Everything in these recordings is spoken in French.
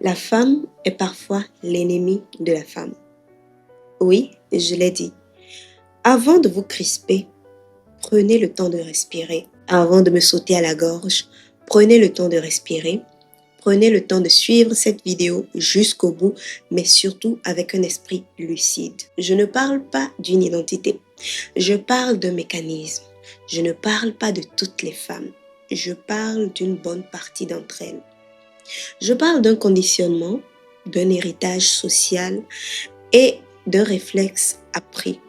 La femme est parfois l'ennemi de la femme. Oui, je l'ai dit. Avant de vous crisper, prenez le temps de respirer. Avant de me sauter à la gorge, prenez le temps de respirer. Prenez le temps de suivre cette vidéo jusqu'au bout, mais surtout avec un esprit lucide. Je ne parle pas d'une identité. Je parle d'un mécanisme. Je ne parle pas de toutes les femmes. Je parle d'une bonne partie d'entre elles. Je parle d'un conditionnement, d'un héritage social et d'un réflexe appris.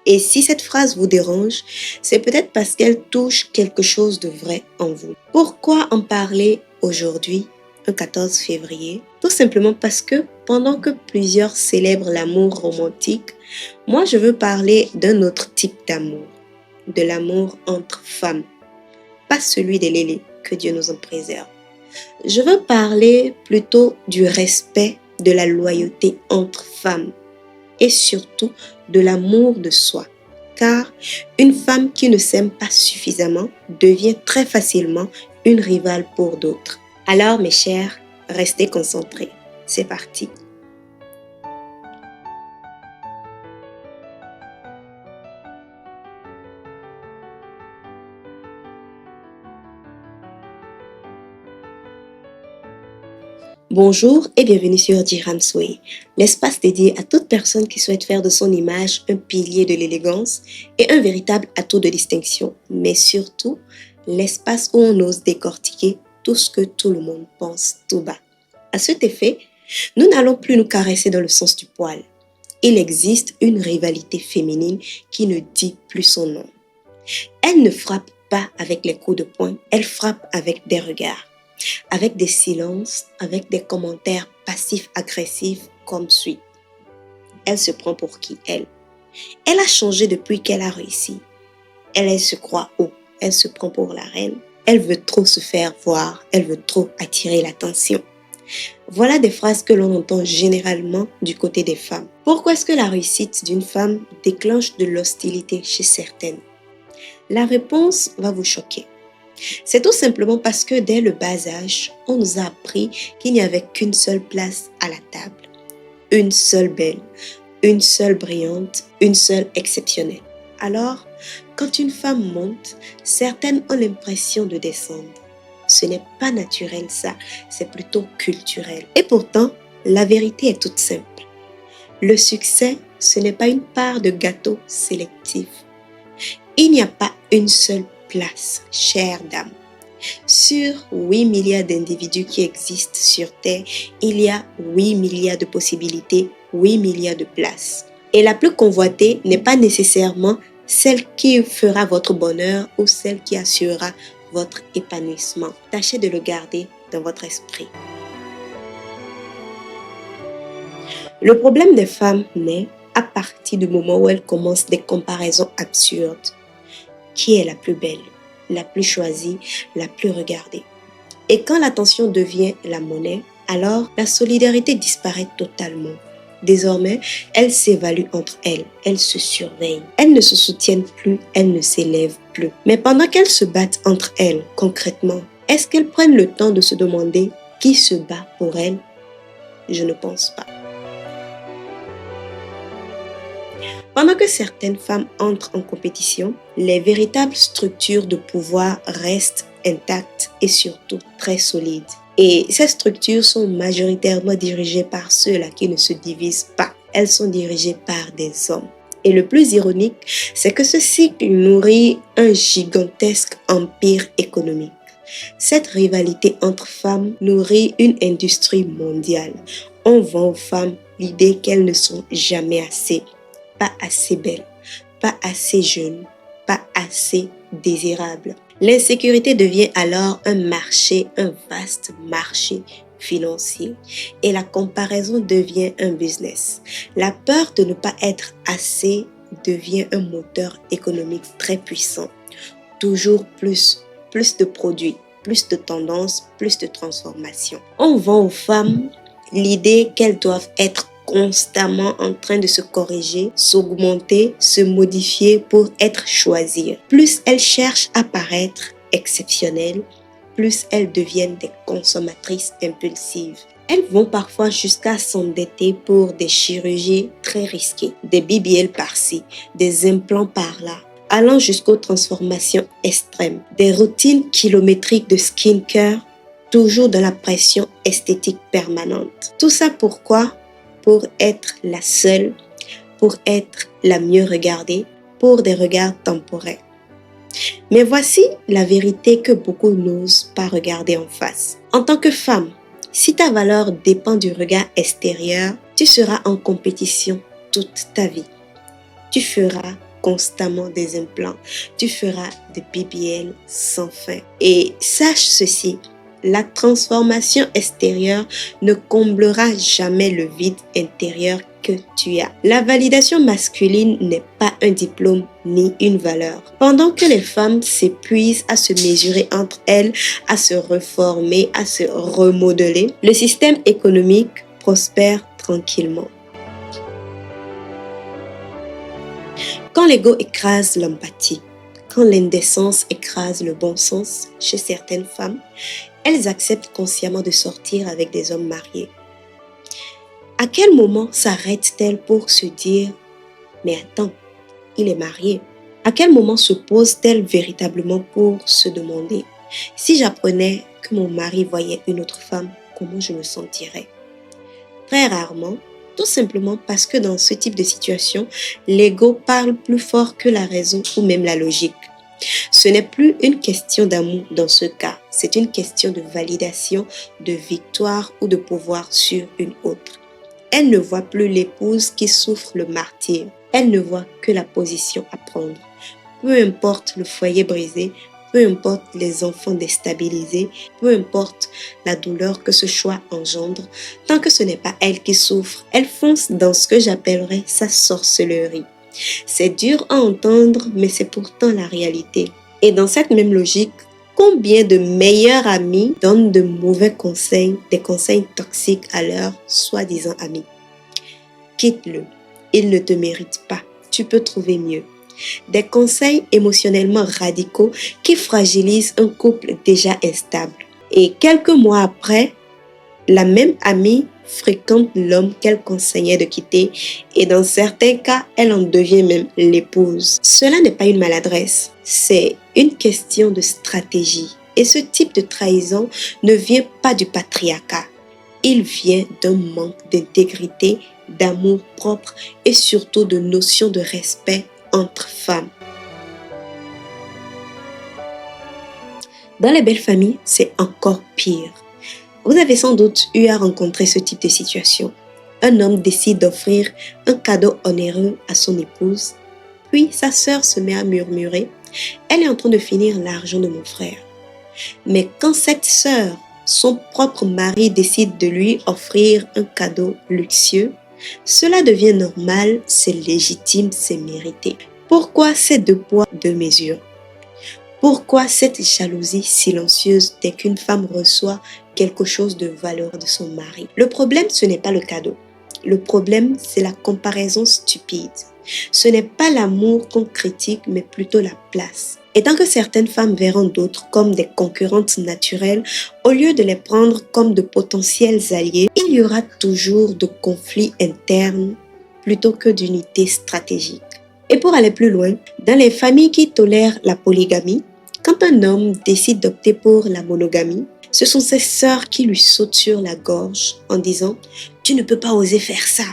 Et si cette phrase vous dérange, c'est peut-être parce qu'elle touche quelque chose de vrai en vous. Pourquoi en parler aujourd'hui, un 14 février? Tout simplement parce que pendant que plusieurs célèbrent l'amour romantique, moi je veux parler d'un autre type d'amour, de l'amour entre femmes, pas celui des lélés, que Dieu nous en préserve. Je veux parler plutôt du respect, de la loyauté entre femmes et surtout de l'amour de soi. Car une femme qui ne s'aime pas suffisamment devient très facilement une rivale pour d'autres. Alors mes chers, restez concentrés. C'est parti. Bonjour et bienvenue sur Jiramsway, l'espace dédié à toute personne qui souhaite faire de son image un pilier de l'élégance et un véritable atout de distinction, mais surtout l'espace où on ose décortiquer tout ce que tout le monde pense tout bas. À cet effet, nous n'allons plus nous caresser dans le sens du poil. Il existe une rivalité féminine qui ne dit plus son nom. Elle ne frappe pas avec les coups de poing, elle frappe avec des regards, avec des silences, avec des commentaires passifs-agressifs comme suit. Elle se prend pour qui elle? Elle a changé depuis qu'elle a réussi. Elle se croit haut, elle se prend pour la reine. Elle veut trop se faire voir, elle veut trop attirer l'attention. Voilà des phrases que l'on entend généralement du côté des femmes. Pourquoi est-ce que la réussite d'une femme déclenche de l'hostilité chez certaines? La réponse va vous choquer. C'est tout simplement parce que dès le bas âge, on nous a appris qu'il n'y avait qu'une seule place à la table. Une seule belle, une seule brillante, une seule exceptionnelle. Alors, quand une femme monte, certaines ont l'impression de descendre. Ce n'est pas naturel ça, c'est plutôt culturel. Et pourtant, la vérité est toute simple. Le succès, ce n'est pas une part de gâteau sélectif. Il n'y a pas une seule place, chère dame. Sur 8 milliards d'individus qui existent sur Terre, il y a 8 milliards de possibilités, 8 milliards de places. Et la plus convoitée n'est pas nécessairement celle qui fera votre bonheur ou celle qui assurera votre épanouissement. Tâchez de le garder dans votre esprit. Le problème des femmes naît à partir du moment où elles commencent des comparaisons absurdes. Qui est la plus belle, la plus choisie, la plus regardée? Et quand l'attention devient la monnaie, alors la solidarité disparaît totalement. Désormais, elles s'évaluent entre elles, elles se surveillent. Elles ne se soutiennent plus, elles ne s'élèvent plus. Mais pendant qu'elles se battent entre elles, concrètement, est-ce qu'elles prennent le temps de se demander qui se bat pour elles? Je ne pense pas. Pendant que certaines femmes entrent en compétition, les véritables structures de pouvoir restent intactes et surtout très solides. Et ces structures sont majoritairement dirigées par ceux-là qui ne se divisent pas. Elles sont dirigées par des hommes. Et le plus ironique, c'est que ce cycle nourrit un gigantesque empire économique. Cette rivalité entre femmes nourrit une industrie mondiale. On vend aux femmes l'idée qu'elles ne sont jamais assez. Pas assez belle, pas assez jeune, pas assez désirable. L'insécurité devient alors un marché, un vaste marché financier et la comparaison devient un business. La peur de ne pas être assez devient un moteur économique très puissant. Toujours plus de produits, plus de tendances, plus de transformations. On vend aux femmes l'idée qu'elles doivent être constamment en train de se corriger, s'augmenter, se modifier pour être choisies. Plus elles cherchent à paraître exceptionnelles, plus elles deviennent des consommatrices impulsives. Elles vont parfois jusqu'à s'endetter pour des chirurgies très risquées, des BBL par-ci, des implants par-là, allant jusqu'aux transformations extrêmes, des routines kilométriques de skincare, toujours dans la pression esthétique permanente. Tout ça pourquoi? Pour être la seule, pour être la mieux regardée, pour des regards temporaires. Mais voici la vérité que beaucoup n'osent pas regarder en face. En tant que femme, si ta valeur dépend du regard extérieur, tu seras en compétition toute ta vie. Tu feras constamment des implants, tu feras des BBL sans fin. Et sache ceci, la transformation extérieure ne comblera jamais le vide intérieur que tu as. La validation masculine n'est pas un diplôme ni une valeur. Pendant que les femmes s'épuisent à se mesurer entre elles, à se reformer, à se remodeler, le système économique prospère tranquillement. Quand l'ego écrase l'empathie, quand l'indécence écrase le bon sens chez certaines femmes, elles acceptent consciemment de sortir avec des hommes mariés. À quel moment s'arrête-t-elle pour se dire « Mais attends, il est marié ». À quel moment se pose-t-elle véritablement pour se demander « Si j'apprenais que mon mari voyait une autre femme, comment je me sentirais ?» Très rarement, tout simplement parce que dans ce type de situation, l'ego parle plus fort que la raison ou même la logique. Ce n'est plus une question d'amour dans ce cas, c'est une question de validation, de victoire ou de pouvoir sur une autre. Elle ne voit plus l'épouse qui souffre le martyre, elle ne voit que la position à prendre. Peu importe le foyer brisé, peu importe les enfants déstabilisés, peu importe la douleur que ce choix engendre, tant que ce n'est pas elle qui souffre, elle fonce dans ce que j'appellerais sa sorcellerie. C'est dur à entendre, mais c'est pourtant la réalité. Et dans cette même logique, combien de meilleurs amis donnent de mauvais conseils, des conseils toxiques à leurs soi-disant amis? Quitte-le, il ne te mérite pas, tu peux trouver mieux. Des conseils émotionnellement radicaux qui fragilisent un couple déjà instable. Et quelques mois après, la même amie fréquente l'homme qu'elle conseillait de quitter et dans certains cas, elle en devient même l'épouse. Cela n'est pas une maladresse, c'est une question de stratégie. Et ce type de trahison ne vient pas du patriarcat. Il vient d'un manque d'intégrité, d'amour propre et surtout de notion de respect entre femmes. Dans les belles familles, c'est encore pire. Vous avez sans doute eu à rencontrer ce type de situation. Un homme décide d'offrir un cadeau onéreux à son épouse, puis sa sœur se met à murmurer « Elle est en train de finir l'argent de mon frère ». Mais quand cette sœur, son propre mari décide de lui offrir un cadeau luxueux, cela devient normal, c'est légitime, c'est mérité. Pourquoi ces deux poids, deux mesures? Pourquoi cette jalousie silencieuse dès qu'une femme reçoit quelque chose de valeur de son mari? Le problème, ce n'est pas le cadeau. Le problème, c'est la comparaison stupide. Ce n'est pas l'amour qu'on critique, mais plutôt la place. Et tant que certaines femmes verront d'autres comme des concurrentes naturelles, au lieu de les prendre comme de potentiels alliés, il y aura toujours de conflits internes plutôt que d'unité stratégique. Et pour aller plus loin, dans les familles qui tolèrent la polygamie, quand un homme décide d'opter pour la monogamie, ce sont ses sœurs qui lui sautent sur la gorge en disant « Tu ne peux pas oser faire ça,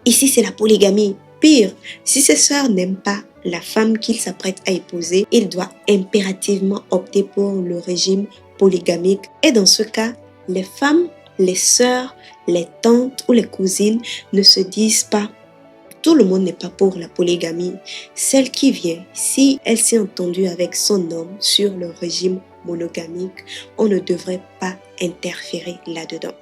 ici c'est la polygamie ». Pire, si ses sœurs n'aiment pas la femme qu'il s'apprête à épouser, il doit impérativement opter pour le régime polygamique. Et dans ce cas, les femmes, les sœurs, les tantes ou les cousines ne se disent pas tout le monde n'est pas pour la polygamie. Celle qui vient, si elle s'est entendue avec son homme sur le régime monogamique, on ne devrait pas interférer là-dedans.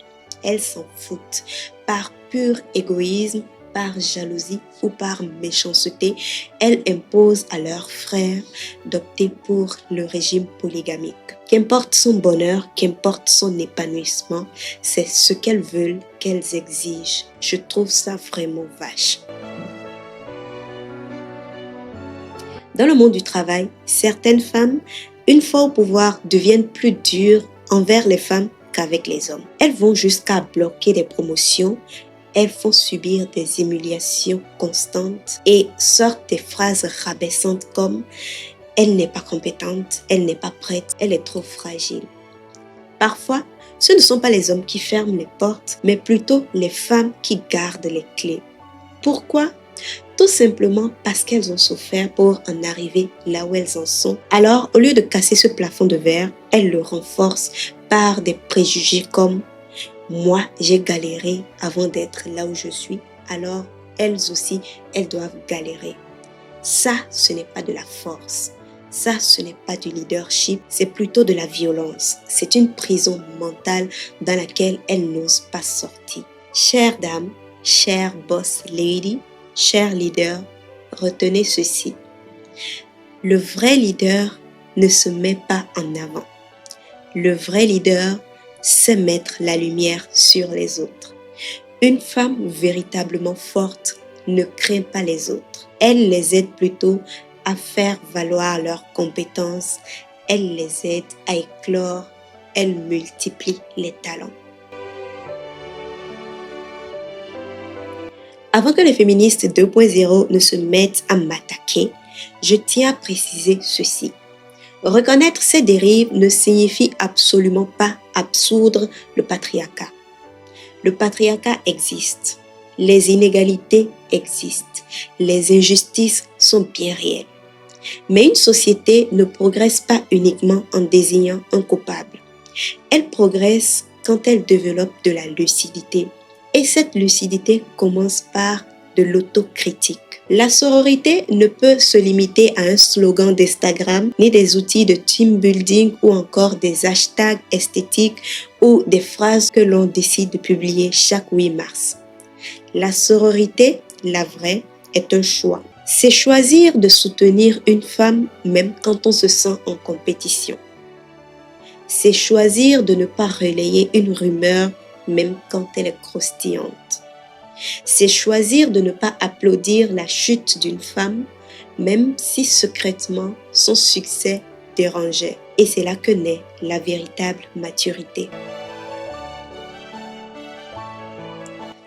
Elles s'en foutent. Par pur égoïsme, par jalousie ou par méchanceté, elles imposent à leurs frères d'opter pour le régime polygamique. Qu'importe son bonheur, qu'importe son épanouissement, c'est ce qu'elles veulent, qu'elles exigent. Je trouve ça vraiment vache. Dans le monde du travail, certaines femmes, une fois au pouvoir, deviennent plus dures envers les femmes qu'avec les hommes. Elles vont jusqu'à bloquer des promotions, elles font subir des humiliations constantes et sortent des phrases rabaissantes comme « elle n'est pas compétente, elle n'est pas prête, elle est trop fragile ». Parfois, ce ne sont pas les hommes qui ferment les portes, mais plutôt les femmes qui gardent les clés. Pourquoi ? Tout simplement parce qu'elles ont souffert pour en arriver là où elles en sont. Alors, au lieu de casser ce plafond de verre, elles le renforcent par des préjugés comme « moi, j'ai galéré avant d'être là où je suis, alors elles aussi, elles doivent galérer ». Ça, ce n'est pas de la force. Ça, ce n'est pas du leadership, c'est plutôt de la violence. C'est une prison mentale dans laquelle elles n'osent pas sortir. Chères dames, chères boss lady, chers leaders, retenez ceci. Le vrai leader ne se met pas en avant. Le vrai leader sait mettre la lumière sur les autres. Une femme véritablement forte ne craint pas les autres. Elle les aide plutôt à faire valoir leurs compétences. Elle les aide à éclore. Elle multiplie les talents. Avant que les féministes 2.0 ne se mettent à m'attaquer, je tiens à préciser ceci. Reconnaître ces dérives ne signifie absolument pas absoudre le patriarcat. Le patriarcat existe. Les inégalités existent. Les injustices sont bien réelles. Mais une société ne progresse pas uniquement en désignant un coupable. Elle progresse quand elle développe de la lucidité. Et cette lucidité commence par de l'autocritique. La sororité ne peut se limiter à un slogan d'Instagram, ni des outils de team building ou encore des hashtags esthétiques ou des phrases que l'on décide de publier chaque 8 mars. La sororité, la vraie, est un choix. C'est choisir de soutenir une femme même quand on se sent en compétition. C'est choisir de ne pas relayer une rumeur même quand elle est croustillante. C'est choisir de ne pas applaudir la chute d'une femme, même si secrètement son succès dérangeait. Et c'est là que naît la véritable maturité.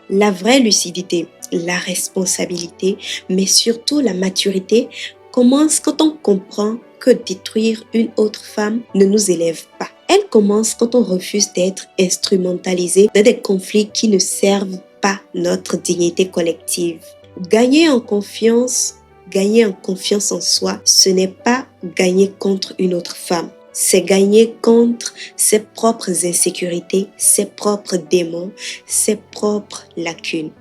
La vraie lucidité, la responsabilité, mais surtout la maturité commence quand on comprend que détruire une autre femme ne nous élève pas. Elle commence quand on refuse d'être instrumentalisé dans des conflits qui ne servent pas notre dignité collective. Gagner en confiance en soi, ce n'est pas gagner contre une autre femme. C'est gagner contre ses propres insécurités, ses propres démons, ses propres lacunes.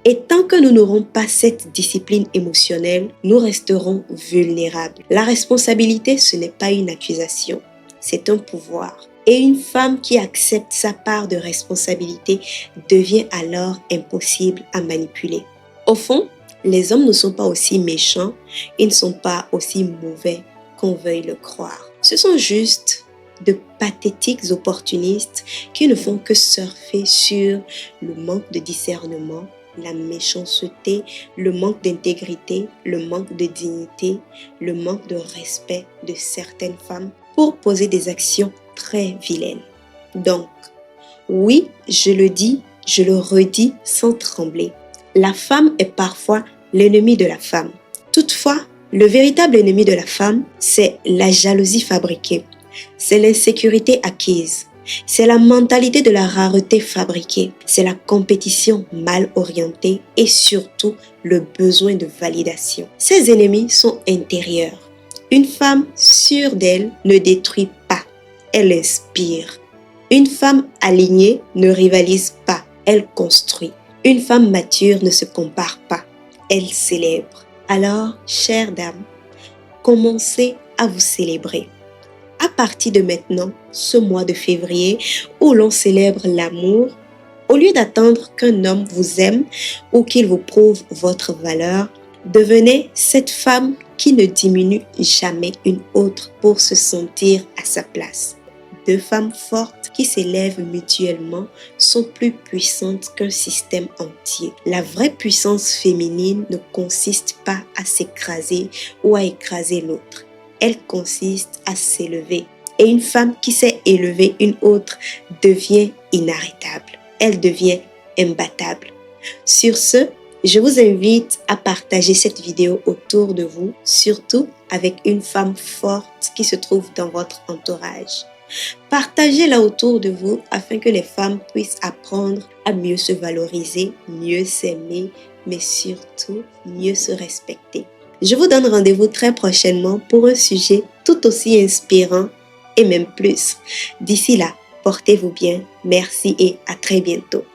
Et tant que nous n'aurons pas cette discipline émotionnelle, nous resterons vulnérables. La responsabilité, ce n'est pas une accusation, c'est un pouvoir. Et une femme qui accepte sa part de responsabilité devient alors impossible à manipuler. Au fond, les hommes ne sont pas aussi méchants, ils ne sont pas aussi mauvais qu'on veuille le croire. Ce sont juste de pathétiques opportunistes qui ne font que surfer sur le manque de discernement, la méchanceté, le manque d'intégrité, le manque de dignité, le manque de respect de certaines femmes pour poser des actions très vilaines. Donc, oui, je le dis, je le redis sans trembler. La femme est parfois l'ennemi de la femme. Toutefois, le véritable ennemi de la femme, c'est la jalousie fabriquée, c'est l'insécurité acquise, c'est la mentalité de la rareté fabriquée, c'est la compétition mal orientée et surtout le besoin de validation. Ces ennemis sont intérieurs. Une femme sûre d'elle ne détruit pas, elle inspire. Une femme alignée ne rivalise pas, elle construit. Une femme mature ne se compare pas, elle célèbre. Alors, chères dames, commencez à vous célébrer. À partir de maintenant, ce mois de février où l'on célèbre l'amour, au lieu d'attendre qu'un homme vous aime ou qu'il vous prouve votre valeur, devenez cette femme qui ne diminue jamais une autre pour se sentir à sa place. Deux femmes fortes qui s'élèvent mutuellement sont plus puissantes qu'un système entier. La vraie puissance féminine ne consiste pas à s'écraser ou à écraser l'autre. Elle consiste à s'élever. Et une femme qui sait élever une autre devient inarrêtable. Elle devient imbattable. Sur ce, je vous invite à partager cette vidéo autour de vous, surtout avec une femme forte qui se trouve dans votre entourage. Partagez-la autour de vous afin que les femmes puissent apprendre à mieux se valoriser, mieux s'aimer, mais surtout mieux se respecter. Je vous donne rendez-vous très prochainement pour un sujet tout aussi inspirant et même plus. D'ici là, portez-vous bien, merci et à très bientôt.